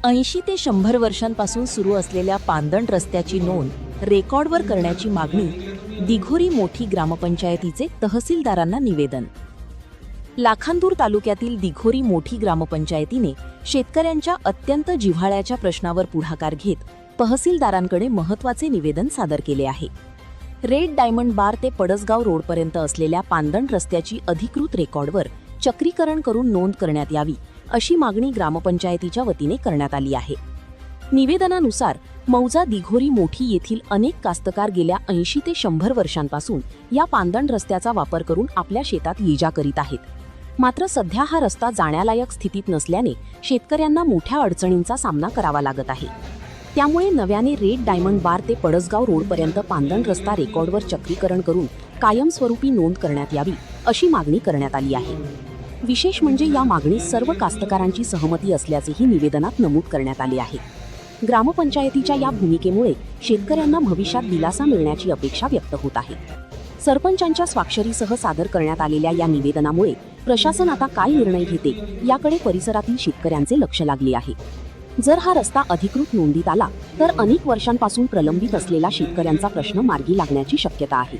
80 ते 100 वर्षांपासून सुरू असलेल्या पांदण रस्त्याची नोंद रेकॉर्डवर करण्याची मागणी दिघोरी मोठी ग्रामपंचायतीचे तहसीलदारांना निवेदन. लाखांदूर तालुक्यातील दिघोरी मोठी ग्रामपंचायतीने शेतकऱ्यांच्या अत्यंत जिव्हाळ्याच्या प्रश्नावर पुढाकार घेत तहसीलदारांकडे महत्त्वाचे निवेदन सादर केले आहे. रेड डायमंड बार ते पडसगाव रोडपर्यंत असलेल्या पांदण रस्त्याची अधिकृत रेकॉर्डवर चक्रीकरण करून नोंद करण्यात यावी अशी मागणी ग्रामपंचायतीच्या वतीने करण्यात आली आहे. निवेदनानुसार मौजा दिघोरी मोठी येथील अनेक कास्तकार गेल्या 80 ते 100 वर्षांपासून या पांदण रस्त्याचा वापर करून आपल्या शेतात ये-जा करीत आहेत. मात्र सध्या हा रस्ता जाण्यालायक स्थितीत नसल्याने शेतकऱ्यांना मोठ्या अडचणींचा सामना करावा लागत आहे. त्यामुळे नव्याने रेड डायमंड बार ते पडसगाव रोडपर्यंत पांदण रस्ता रेकॉर्डवर चक्रीकरण करून कायमस्वरूपी नोंद करण्यात यावी अशी मागणी करण्यात आली आहे. विशेष म्हणजे या मागणीत सर्व कास्तकारांची सहमती असल्याचेही निवेदनात नमूद करण्यात आले आहे. ग्रामपंचायतीच्या या भूमिकेमुळे शेतकऱ्यांना भविष्यात दिलासा मिळण्याची अपेक्षा व्यक्त होत आहे. सरपंचांच्या स्वाक्षरीसह सादर करण्यात आलेल्या या निवेदनामुळे प्रशासन आता काय निर्णय घेते याकडे परिसरातील शेतकऱ्यांचे लक्ष लागले आहे. जर हा रस्ता अधिकृत नोंदीत आला तर अनेक वर्षांपासून प्रलंबित असलेला शेतकऱ्यांचा प्रश्न मार्गी लागण्याची शक्यता आहे.